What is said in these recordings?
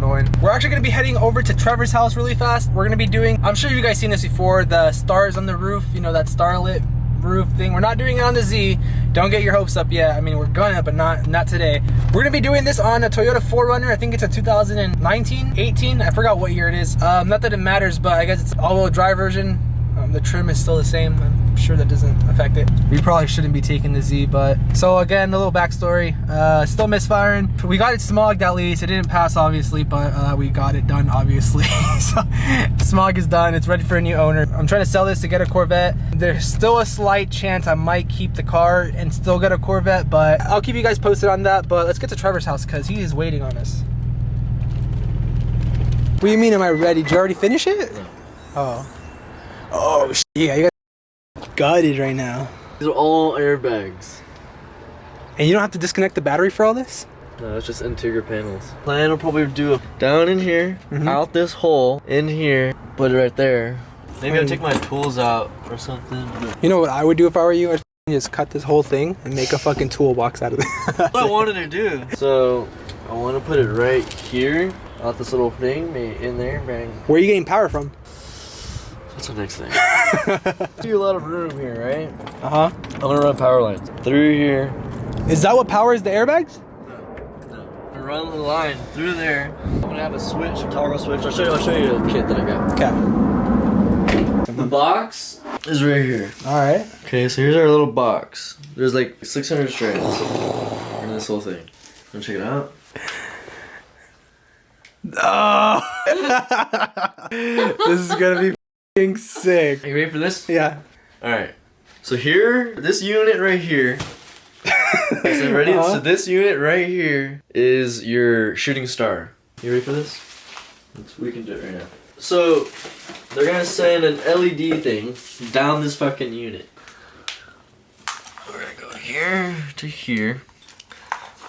going. We're actually gonna be heading over to Trevor's house really fast. We're gonna be doing, I'm sure you guys seen this before, the stars on the roof, you know, that Starlight roof thing. We're not doing it on the Z. Don't get your hopes up yet. I mean, we're gonna, but not today. We're gonna be doing this on a Toyota 4Runner. I think it's a 2019, 18. I forgot what year it is. Not that it matters, but I guess it's all-wheel drive version. The trim is still the same. I'm sure that doesn't affect it. We probably shouldn't be taking the Z, but so again, a little backstory. Still misfiring. We got it smogged at least. It didn't pass obviously, but we got it done obviously. So smog is done. It's ready for a new owner. I'm trying to sell this to get a Corvette. There's still a slight chance I might keep the car and still get a Corvette, but I'll keep you guys posted on that. But let's get to Trevor's house because he is waiting on us. What do you mean, am I ready? Did you already finish it? Oh. Oh, yeah, you got gutted right now. These are all airbags. And you don't have to disconnect the battery for all this? No, it's just interior panels. Plan will probably do a down in here, out this hole, in here, put it right there. Maybe I'll take my tools out or something. You know what I would do if I were you? I'd just cut this whole thing and make a fucking toolbox out of it. That's what I wanted to do. So, I want to put it right here, out this little thing, in there, bang. Where are you getting power from? That's the next thing. See a lot of room here, right? Uh-huh. I'm gonna run power lines through here. Is that what powers the airbags? No. I'm gonna run the line through there. I'm gonna have a switch, a toggle switch. I'll show you the kit that I got. Okay. The box is right here. Alright. Okay, so here's our little box. There's like 600 strands in this whole thing. Wanna check it out? Oh! This is gonna be sick. Are you ready for this? Yeah. Alright. So here, this unit right here. Okay, so ready? So this unit right here is your shooting star. You ready for this? We can do it right now. So they're gonna send an LED thing down this fucking unit. We're gonna go here to here.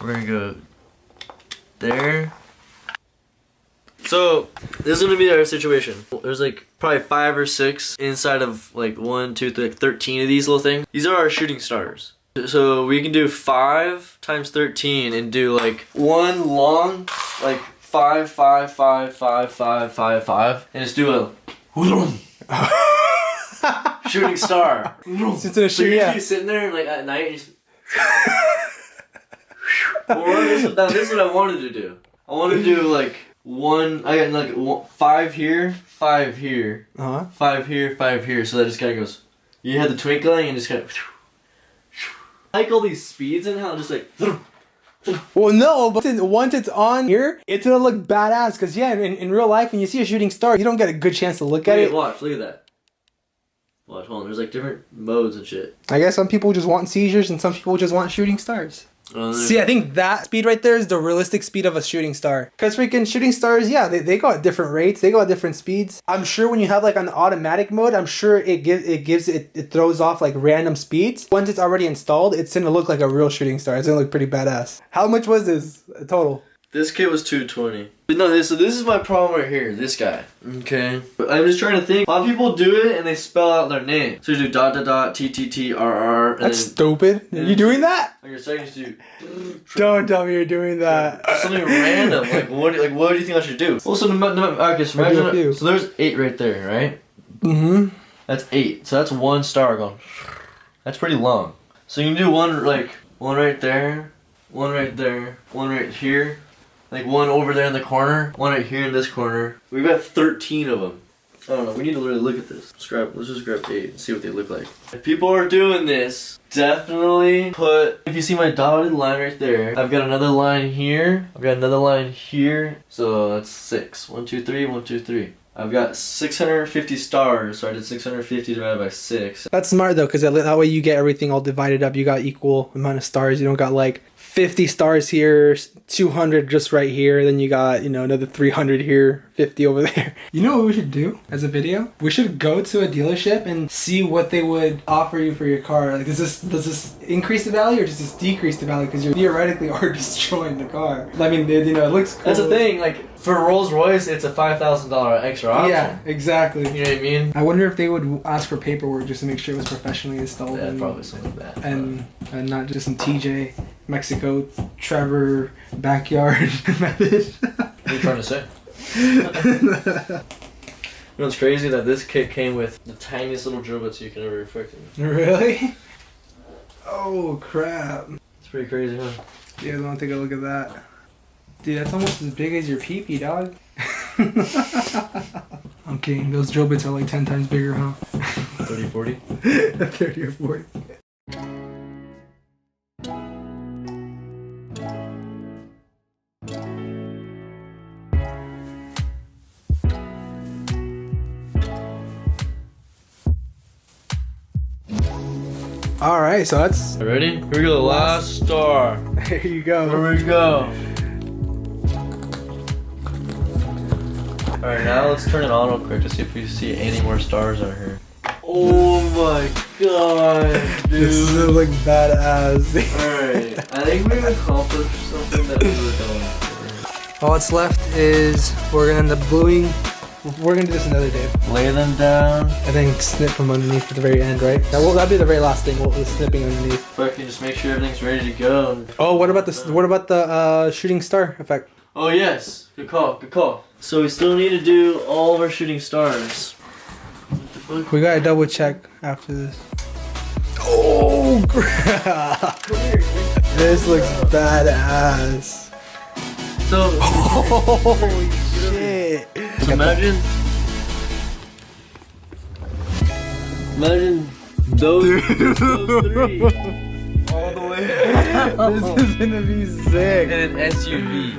We're gonna go there. So this is gonna be our situation. There's like probably 5 or 6 inside of like 1, 2, 3, 13 of these little things. These are our shooting stars. So we can do 5 times 13 and do like one long, like 5, 5, 5, 5, 5, 5, 5, and just do a shooting star. So you're sitting there like at night and just well, this is what I wanted to do. I want to do like I got like 5 here, 5 here, 5 here, 5 here, so that just kind of goes. You had the twinkling and just kind of. I like all these speeds and how it just like. Well, no, but once it's on here, it's gonna look badass. Because yeah, in real life, when you see a shooting star, you don't get a good chance to look at it. Watch, look at that. Watch, hold on. There's like different modes and shit. I guess some people just want seizures and some people just want shooting stars. See, I think that speed right there is the realistic speed of a shooting star. Because freaking shooting stars, yeah, they go at different rates. They go at different speeds. I'm sure when you have like an automatic mode, I'm sure it throws off like random speeds. Once it's already installed, it's gonna look like a real shooting star. It's gonna look pretty badass. How much was this total? This kit was $220. But no, so this is my problem right here. This guy. Okay. I'm just trying to think. A lot of people do it and they spell out their name. So you do ... TTTRR. That's stupid. Are you doing that? On your seconds, you. Don't tell me you're doing that. Something random. Like what do you think I should do? Well, so okay, so imagine. So there's 8 right there, right? Mm-hmm. That's 8. So that's 1 star going. That's pretty long. So you can do one right there, one right there, one right here. Like one over there in the corner, one right here in this corner. We've got 13 of them. I don't know, we need to really look at this. Let's just grab 8 and see what they look like. If people are doing this, definitely put, if you see my dotted line right there, I've got another line here, I've got another line here, so that's 6. 1, 2, 3, 1, 2, 3. I've got 650 stars, so I did 650 divided by 6. That's smart though, because that way you get everything all divided up. You got equal amount of stars. You don't got like 50 stars here, 200 just right here, then you got, you know, another 300 here, 50 over there. You know what we should do as a video? We should go to a dealership and see what they would offer you for your car. Like, does this increase the value or does this decrease the value? Because you theoretically are destroying the car. I mean, you know, it looks cool. That's the thing, like, for Rolls Royce, it's a $5,000 extra option. Yeah, exactly. You know what I mean? I wonder if they would ask for paperwork just to make sure it was professionally installed. Yeah, probably something like that. And not just some TJ, Mexico, Trevor, backyard method. What are you trying to say? You know what's crazy? That this kit came with the tiniest little drill bits you can ever affect it. Really? Oh crap. It's pretty crazy, huh? You guys want to take a look at that? Dude, that's almost as big as your pee-pee, dog. I'm kidding. Those drill bits are like 10 times bigger, huh? 30, 40? 30 or 40. All right, so that's. Ready? Here we go. The last star. There you go. Here we go. Alright, now let's turn it on real quick to see if we see any more stars out here. Oh my god, dude. This is like badass. Alright, I think we've accomplished something that we were going for. All that's left is we're gonna end up gluing. We're gonna do this another day. Lay them down. And then snip from underneath at the very end, right? That'll be the very last thing. We'll snipping underneath. Fucking just make sure everything's ready to go. Oh, what about the shooting star effect? Oh yes, good call, good call. So we still need to do all of our shooting stars. What the fuck? We gotta double check after this. Oh crap! This looks badass. So holy shit! So imagine those three all the way. This is gonna be sick. In an SUV.